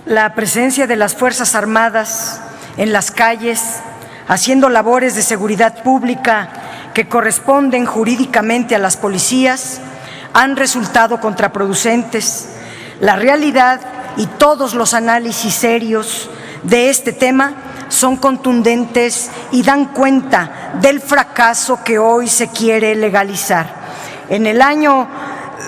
La presencia de las Fuerzas Armadas en las calles, haciendo labores de seguridad pública que corresponden jurídicamente a las policías, han resultado contraproducentes. La realidad y todos los análisis serios de este tema son contundentes y dan cuenta del fracaso que hoy se quiere legalizar. En el año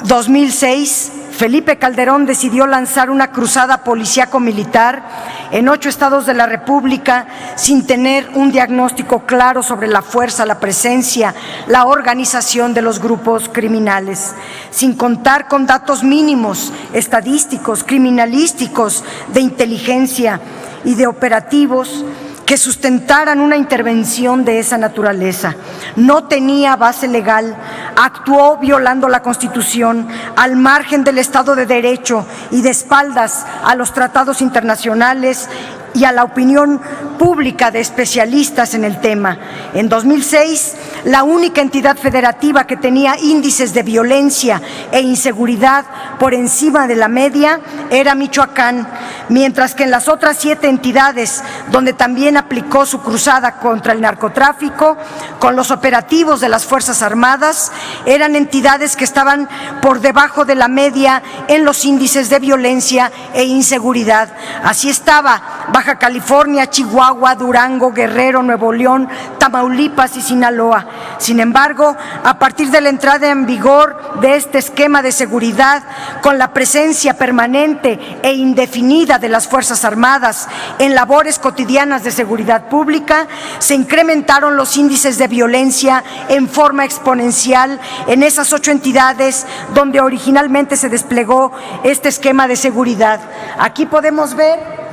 2006, Felipe Calderón decidió lanzar una cruzada policíaco-militar en 8 estados de la República sin tener un diagnóstico claro sobre la fuerza, la presencia, la organización de los grupos criminales, sin contar con datos mínimos, estadísticos, criminalísticos, de inteligencia y de operativos que sustentaran una intervención de esa naturaleza. No tenía base legal, actuó violando la Constitución, al margen del Estado de Derecho y de espaldas a los tratados internacionales y a la opinión pública de especialistas en el tema. En 2006, la única entidad federativa que tenía índices de violencia e inseguridad por encima de la media era Michoacán, mientras que en las otras 7 entidades donde también aplicó su cruzada contra el narcotráfico, con los operativos de las Fuerzas Armadas, eran entidades que estaban por debajo de la media en los índices de violencia e inseguridad. Así estaba Baja California, Chihuahua, Durango, Guerrero, Nuevo León, Tamaulipas y Sinaloa. Sin embargo, a partir de la entrada en vigor de este esquema de seguridad, con la presencia permanente e indefinida de las Fuerzas Armadas en labores cotidianas de seguridad pública, se incrementaron los índices de violencia en forma exponencial en esas 8 entidades donde originalmente se desplegó este esquema de seguridad. Aquí podemos ver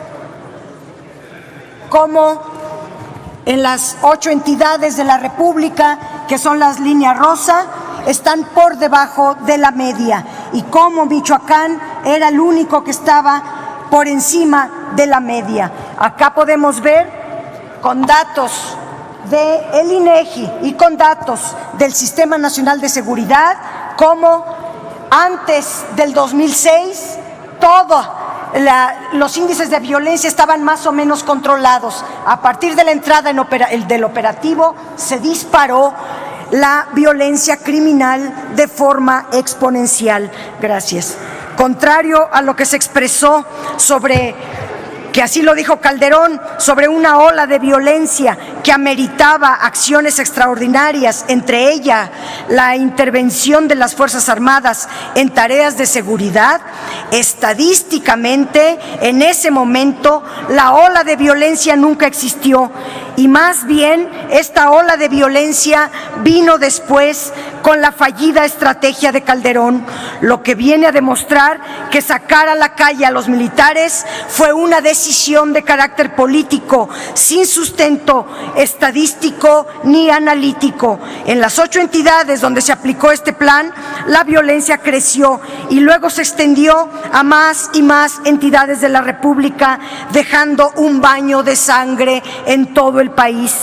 cómo en las 8 entidades de la República, que son las líneas rosa, están por debajo de la media, y cómo Michoacán era el único que estaba por encima de la media. Acá podemos ver con datos del INEGI y con datos del Sistema Nacional de Seguridad cómo antes del 2006 los índices de violencia estaban más o menos controlados. A partir de la entrada del operativo se disparó la violencia criminal de forma exponencial. Gracias. Contrario a lo que se expresó sobre, que así lo dijo Calderón, sobre una ola de violencia que ameritaba acciones extraordinarias, entre ellas la intervención de las Fuerzas Armadas en tareas de seguridad, estadísticamente en ese momento la ola de violencia nunca existió, y más bien esta ola de violencia vino después con la fallida estrategia de Calderón, lo que viene a demostrar que sacar a la calle a los militares fue una decisión de carácter político, sin sustento estadístico ni analítico. En las 8 entidades donde se aplicó este plan, la violencia creció y luego se extendió a más y más entidades de la República, dejando un baño de sangre en todo el país.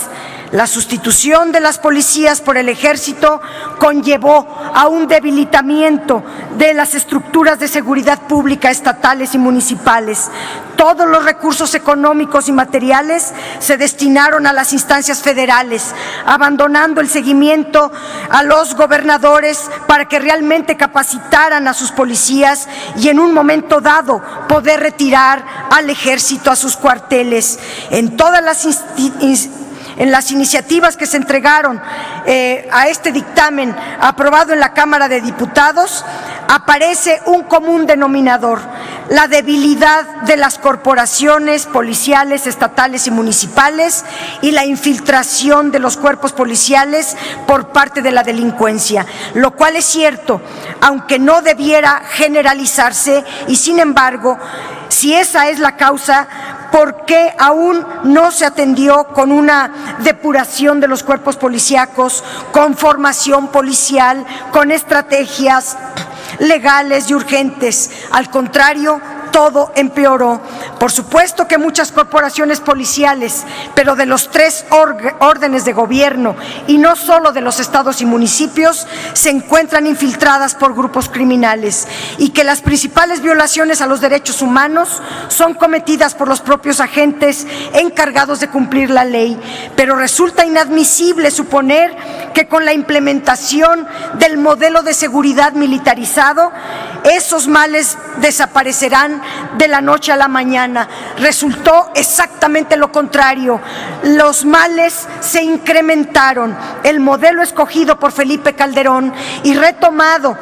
La sustitución de las policías por el ejército conllevó a un debilitamiento de las estructuras de seguridad pública estatales y municipales. Todos los recursos económicos y materiales se destinaron a las instancias federales, abandonando el seguimiento a los gobernadores para que realmente capacitaran a sus policías y en un momento dado poder retirar al ejército a sus cuarteles. En todas las iniciativas que se entregaron a este dictamen aprobado en la Cámara de Diputados, aparece un común denominador: la debilidad de las corporaciones policiales, estatales y municipales, y la infiltración de los cuerpos policiales por parte de la delincuencia, lo cual es cierto, aunque no debiera generalizarse, y sin embargo, si esa es la causa, ¿por qué aún no se atendió con una depuración de los cuerpos policíacos, con formación policial, con estrategias legales y urgentes? Al contrario, todo empeoró. Por supuesto que muchas corporaciones policiales, pero de los tres órdenes de gobierno y no solo de los estados y municipios, se encuentran infiltradas por grupos criminales y que las principales violaciones a los derechos humanos son cometidas por los propios agentes encargados de cumplir la ley. Pero resulta inadmisible suponer que con la implementación del modelo de seguridad militarizado, esos males desaparecerán de la noche a la mañana. Resultó exactamente lo contrario. Los males se incrementaron. El modelo escogido por Felipe Calderón y retomado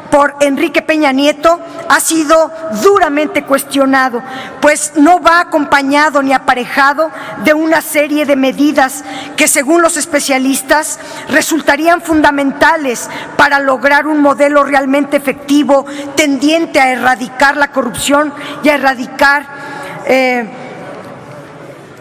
por Enrique Peña Nieto ha sido duramente cuestionado, pues no va acompañado ni aparejado de una serie de medidas que, según los especialistas, resultarían fundamentales para lograr un modelo realmente efectivo, tendiente a erradicar la corrupción y a erradicar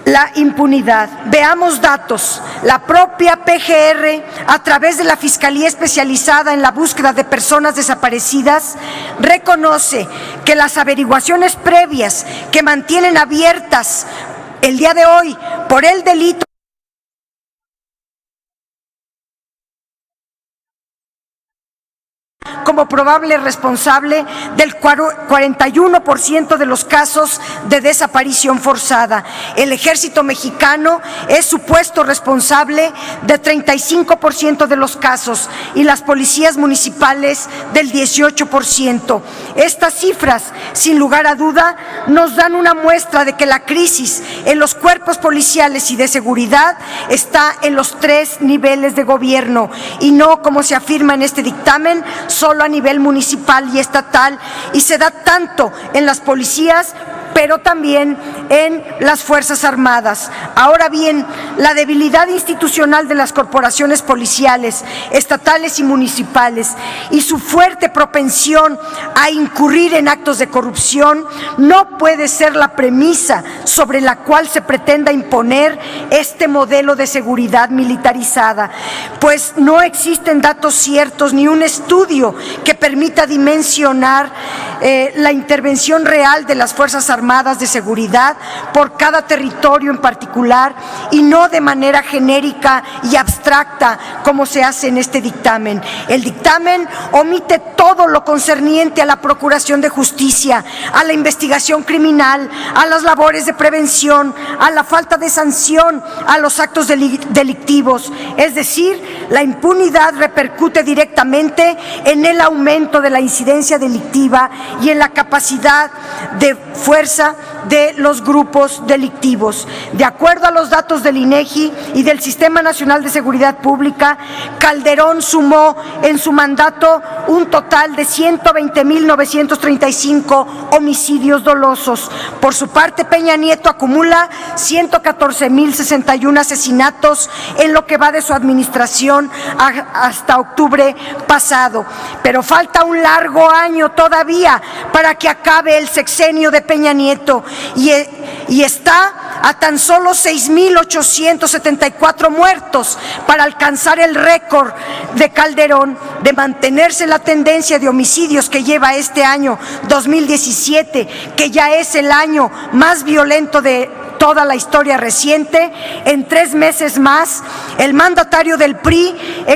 la impunidad. Veamos datos. La propia PGR, a través de la Fiscalía Especializada en la Búsqueda de Personas Desaparecidas, reconoce que las averiguaciones previas que mantienen abiertas el día de hoy por el delito como probable responsable del 41% de los casos de desaparición forzada. El Ejército Mexicano es supuesto responsable de 35% de los casos y las policías municipales del 18%. Estas cifras, sin lugar a duda, nos dan una muestra de que la crisis en los cuerpos policiales y de seguridad está en los tres niveles de gobierno y no, como se afirma en este dictamen, solo a nivel municipal y estatal, y se da tanto en las policías, pero también en las Fuerzas Armadas. Ahora bien, la debilidad institucional de las corporaciones policiales, estatales y municipales, y su fuerte propensión a incurrir en actos de corrupción no puede ser la premisa sobre la cual se pretenda imponer este modelo de seguridad militarizada, pues no existen datos ciertos ni un estudio que permita dimensionar la intervención real de las Fuerzas Armadas de seguridad por cada territorio en particular y no de manera genérica y abstracta como se hace en este dictamen. El dictamen omite todo lo concerniente a la procuración de justicia, a la investigación criminal, a las labores de prevención, a la falta de sanción, a los actos delictivos. Es decir, la impunidad repercute directamente en el aumento de la incidencia delictiva y en la capacidad de fuerza de los grupos delictivos. De acuerdo a los datos del INEGI y del Sistema Nacional de Seguridad Pública, Calderón sumó en su mandato un total de 120,935 homicidios dolosos. Por su parte, Peña Nieto acumula 114,061 asesinatos en lo que va de su administración hasta octubre pasado. Pero falta un largo año todavía para que acabe el sexenio de Peña Nieto y está a tan solo 6,874 muertos para alcanzar el récord de Calderón de mantenerse la tendencia de homicidios que lleva este año 2017, que ya es el año más violento de toda la historia reciente. En 3 meses más, el mandatario del PRI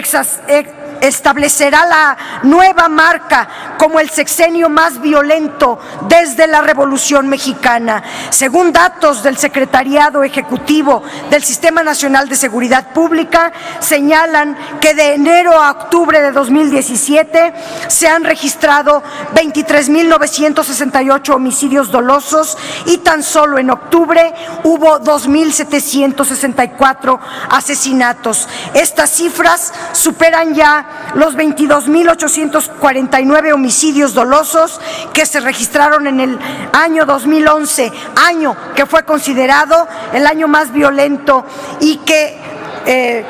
establecerá la nueva marca como el sexenio más violento desde la Revolución Mexicana. Según datos del Secretariado Ejecutivo del Sistema Nacional de Seguridad Pública, señalan que de enero a octubre de 2017 se han registrado 23,968 homicidios dolosos y tan solo en octubre hubo 2,764 asesinatos. Estas cifras superan ya los 22,849 homicidios dolosos que se registraron en el año 2011, año que fue considerado el año más violento y que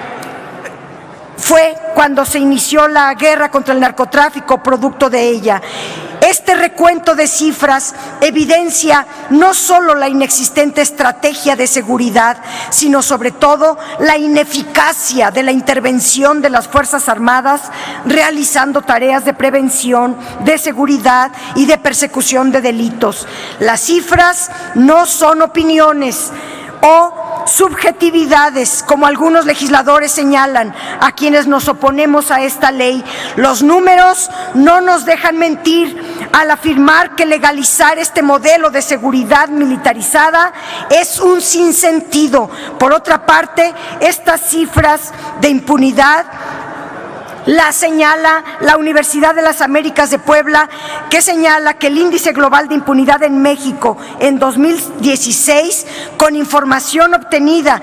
fue cuando se inició la guerra contra el narcotráfico, producto de ella. Este recuento de cifras evidencia no solo la inexistente estrategia de seguridad, sino sobre todo la ineficacia de la intervención de las Fuerzas Armadas realizando tareas de prevención, de seguridad y de persecución de delitos. Las cifras no son opiniones o subjetividades, como algunos legisladores señalan a quienes nos oponemos a esta ley. Los números no nos dejan mentir al afirmar que legalizar este modelo de seguridad militarizada es un sinsentido. Por otra parte, estas cifras de impunidad la señala la Universidad de las Américas de Puebla, que señala que el índice global de impunidad en México en 2016, con información obtenida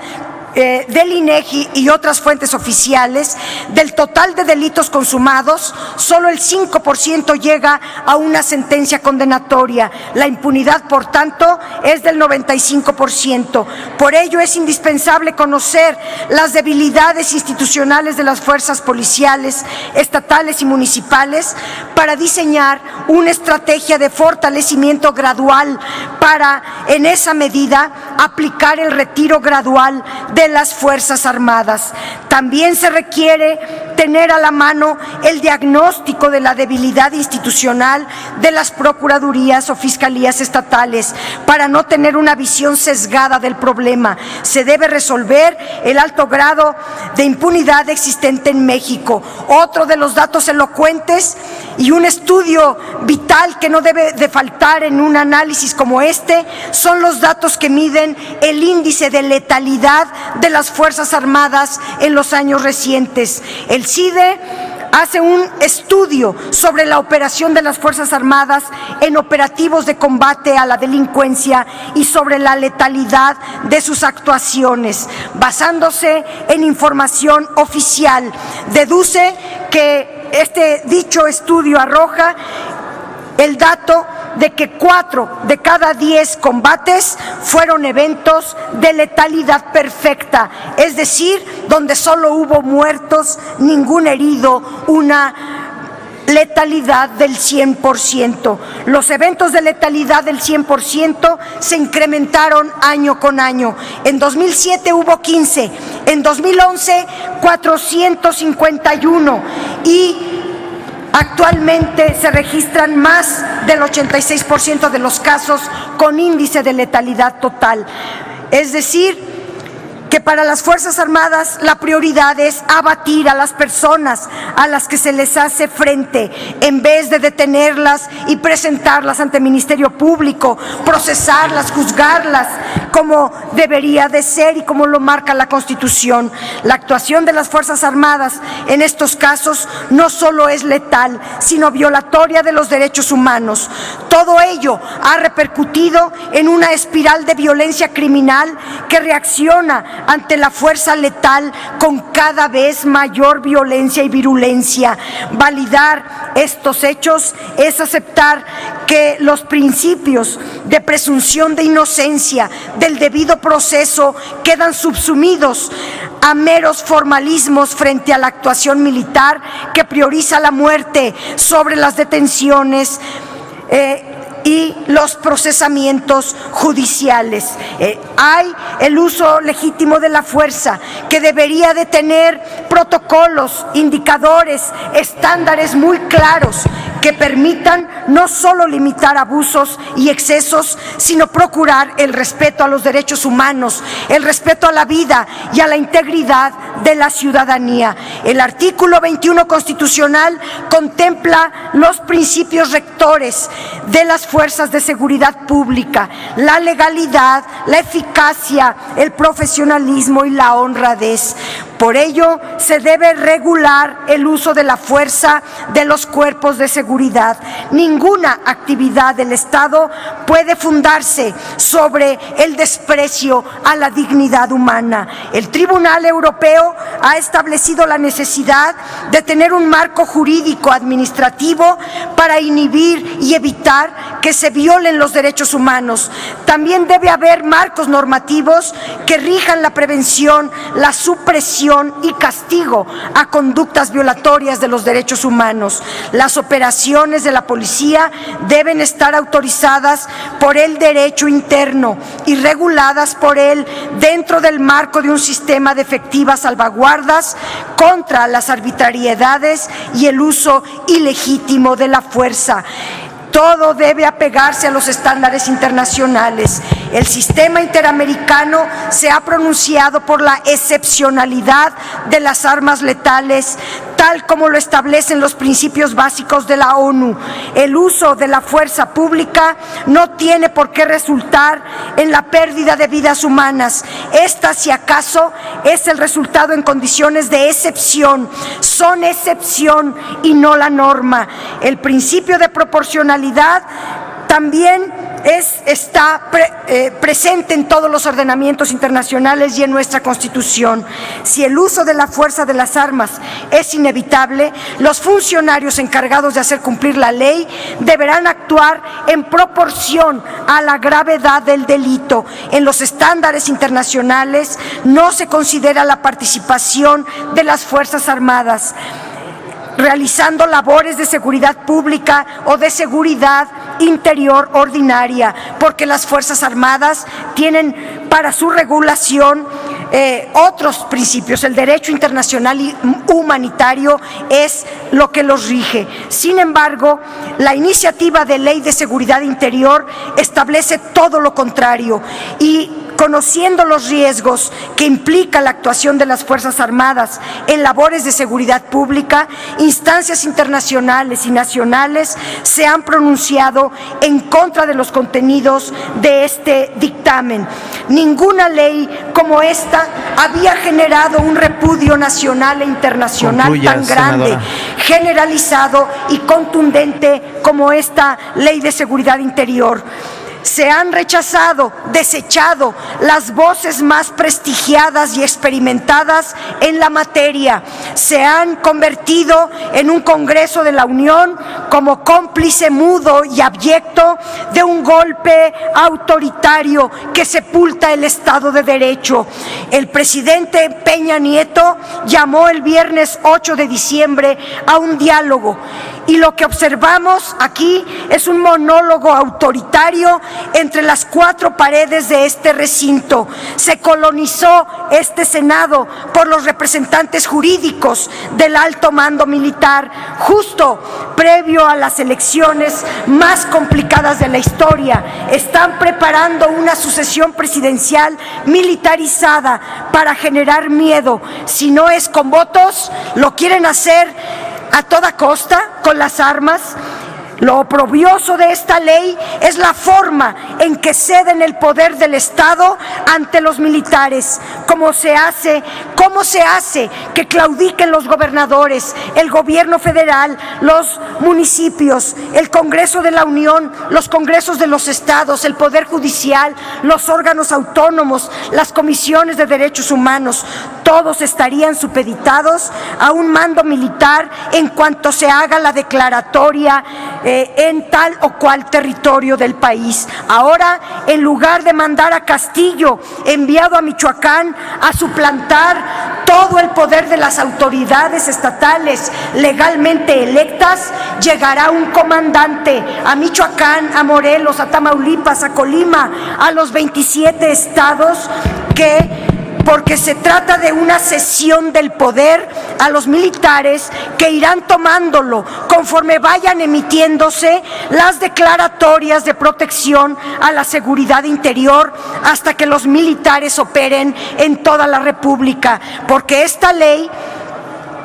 del INEGI y otras fuentes oficiales, del total de delitos consumados, solo el 5% llega a una sentencia condenatoria. La impunidad, por tanto, es del 95%. Por ello es indispensable conocer las debilidades institucionales de las fuerzas policiales, estatales y municipales para diseñar una estrategia de fortalecimiento gradual para, en esa medida, aplicar el retiro gradual de las Fuerzas Armadas. También se requiere tener a la mano el diagnóstico de la debilidad institucional de las procuradurías o fiscalías estatales para no tener una visión sesgada del problema. Se debe resolver el alto grado de impunidad existente en México. Otro de los datos elocuentes y un estudio vital que no debe de faltar en un análisis como este son los datos que miden el índice de letalidad de las Fuerzas Armadas en los años recientes. El CIDE hace un estudio sobre la operación de las Fuerzas Armadas en operativos de combate a la delincuencia y sobre la letalidad de sus actuaciones. Basándose en información oficial, deduce que dicho estudio arroja el dato de que 4 de cada 10 combates fueron eventos de letalidad perfecta, es decir, donde solo hubo muertos, ningún herido, una letalidad del 100%. Los eventos de letalidad del 100% se incrementaron año con año. En 2007 hubo 15, en 2011 451 y actualmente se registran más del 86% de los casos con índice de letalidad total. Es decir, que para las Fuerzas Armadas la prioridad es abatir a las personas a las que se les hace frente, en vez de detenerlas y presentarlas ante el Ministerio Público, procesarlas, juzgarlas, como debería de ser y como lo marca la Constitución. La actuación de las Fuerzas Armadas en estos casos no solo es letal, sino violatoria de los derechos humanos. Todo ello ha repercutido en una espiral de violencia criminal que reacciona ante la fuerza letal con cada vez mayor violencia y virulencia. Validar estos hechos es aceptar que los principios de presunción de inocencia, del debido proceso, quedan subsumidos a meros formalismos frente a la actuación militar que prioriza la muerte sobre las detenciones y los procesamientos judiciales. Hay el uso legítimo de la fuerza, que debería de tener protocolos, indicadores, estándares muy claros que permitan no solo limitar abusos y excesos, sino procurar el respeto a los derechos humanos, el respeto a la vida y a la integridad de la ciudadanía. El artículo 21 constitucional contempla los principios rectores de las fuerzas de seguridad pública: la legalidad, la eficacia, el profesionalismo y la honradez. Por ello, se debe regular el uso de la fuerza de los cuerpos de seguridad. Ninguna actividad del Estado puede fundarse sobre el desprecio a la dignidad humana. El Tribunal Europeo ha establecido la necesidad de tener un marco jurídico administrativo para inhibir y evitar que se violen los derechos humanos. También debe haber marcos normativos que rijan la prevención, la supresión y castigo a conductas violatorias de los derechos humanos. Las operaciones de la policía deben estar autorizadas por el derecho interno y reguladas por él dentro del marco de un sistema de efectivas salvaguardas contra las arbitrariedades y el uso ilegítimo de la fuerza. Todo debe apegarse a los estándares internacionales. El sistema interamericano se ha pronunciado por la excepcionalidad de las armas letales, tal como lo establecen los principios básicos de la ONU. El uso de la fuerza pública no tiene por qué resultar en la pérdida de vidas humanas. Esta, si acaso, es el resultado en condiciones de excepción. Son excepción y no la norma. El principio de proporcionalidad también está presente en todos los ordenamientos internacionales y en nuestra Constitución. Si el uso de la fuerza de las armas es inevitable, los funcionarios encargados de hacer cumplir la ley deberán actuar en proporción a la gravedad del delito. En los estándares internacionales no se considera la participación de las Fuerzas Armadas realizando labores de seguridad pública o de seguridad interior ordinaria, porque las Fuerzas Armadas tienen para su regulación otros principios. El derecho internacional y humanitario es lo que los rige. Sin embargo, la iniciativa de ley de seguridad interior establece todo lo contrario y, conociendo los riesgos que implica la actuación de las Fuerzas Armadas en labores de seguridad pública, instancias internacionales y nacionales se han pronunciado en contra de los contenidos de este dictamen. Ninguna ley como esta había generado un repudio nacional e internacional tan grande, senadora, generalizado y contundente como esta ley de seguridad interior. Se han rechazado, desechado las voces más prestigiadas y experimentadas en la materia. Se han convertido en un Congreso de la Unión como cómplice mudo y abyecto de un golpe autoritario que sepulta el Estado de Derecho. El presidente Peña Nieto llamó el viernes 8 de diciembre a un diálogo y lo que observamos aquí es un monólogo autoritario entre las cuatro paredes de este recinto. Se colonizó este Senado por los representantes jurídicos del alto mando militar, justo previo a las elecciones más complicadas de la historia. Están preparando una sucesión presidencial militarizada para generar miedo. Si no es con votos, lo quieren hacer a toda costa, con las armas. Lo oprobioso de esta ley es la forma en que ceden el poder del Estado ante los militares. ¿Cómo se hace que claudiquen los gobernadores, el gobierno federal, los municipios, el Congreso de la Unión, los congresos de los estados, el Poder Judicial, los órganos autónomos, las comisiones de derechos humanos? Todos estarían supeditados a un mando militar en cuanto se haga la declaratoria en tal o cual territorio del país. Ahora, en lugar de mandar a Castillo, enviado a Michoacán, a suplantar todo el poder de las autoridades estatales legalmente electas, llegará un comandante a Michoacán, a Morelos, a Tamaulipas, a Colima, a los 27 estados porque se trata de una cesión del poder a los militares que irán tomándolo conforme vayan emitiéndose las declaratorias de protección a la seguridad interior hasta que los militares operen en toda la República, porque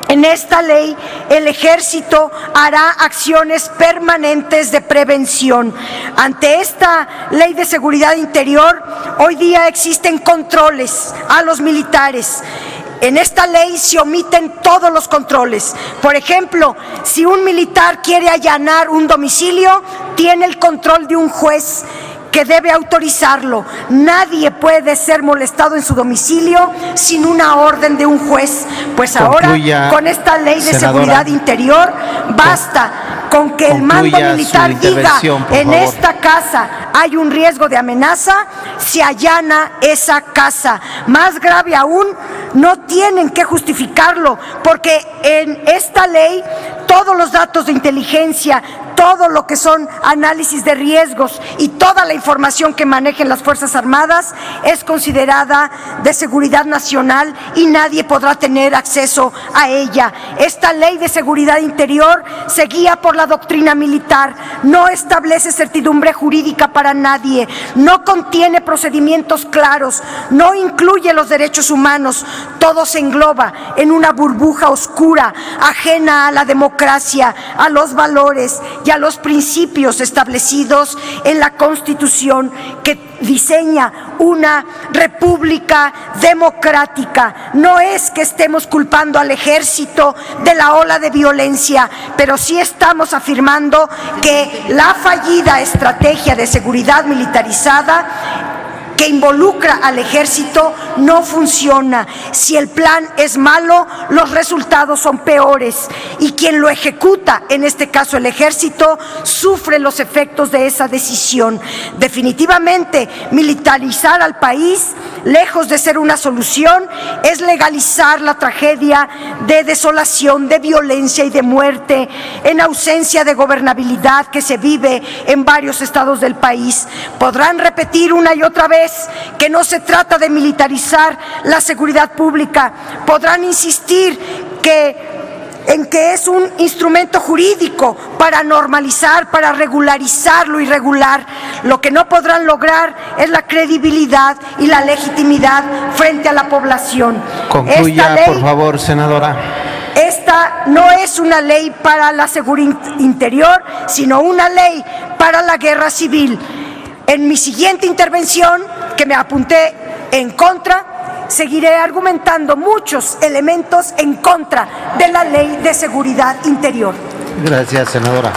en esta ley, el Ejército hará acciones permanentes de prevención. Ante esta ley de seguridad interior, hoy día existen controles a los militares. En esta ley se omiten todos los controles. Por ejemplo, si un militar quiere allanar un domicilio, tiene el control de un juez que debe autorizarlo. Nadie puede ser molestado en su domicilio sin una orden de un juez. Pues ahora, con esta ley de seguridad interior, basta. con que el mando Concluya militar su diga intervención, por en favor. esta casa hay un riesgo de amenaza, se allana esa casa. Más grave aún, no tienen que justificarlo, porque en esta ley todos los datos de inteligencia, todo lo que son análisis de riesgos y toda la información que manejen las Fuerzas Armadas es considerada de seguridad nacional y nadie podrá tener acceso a ella. Esta ley de seguridad interior se guía por la doctrina militar, no establece certidumbre jurídica para nadie, no contiene procedimientos claros, no incluye los derechos humanos, todo se engloba en una burbuja oscura, ajena a la democracia, a los valores y a los principios establecidos en la Constitución que diseña una república democrática. No es que estemos culpando al ejército de la ola de violencia, pero sí estamos afirmando que la fallida estrategia de seguridad militarizada que involucra al ejército no funciona. Si el plan es malo, los resultados son peores y quien lo ejecuta, en este caso el ejército, sufre los efectos de esa decisión. Definitivamente, militarizar al país, lejos de ser una solución, es legalizar la tragedia de desolación, de violencia y de muerte, en ausencia de gobernabilidad que se vive en varios estados del país. Podrán repetir una y otra vez que no se trata de militarizar la seguridad pública, podrán insistir en que es un instrumento jurídico para normalizar, para regularizar lo irregular. Lo que no podrán lograr es la credibilidad y la legitimidad frente a la población. Concluya, por favor, senadora. Esta no es una ley para la seguridad interior, sino una ley para la guerra civil. En mi siguiente intervención, que me apunté en contra, seguiré argumentando muchos elementos en contra de la Ley de Seguridad Interior. Gracias, senadora.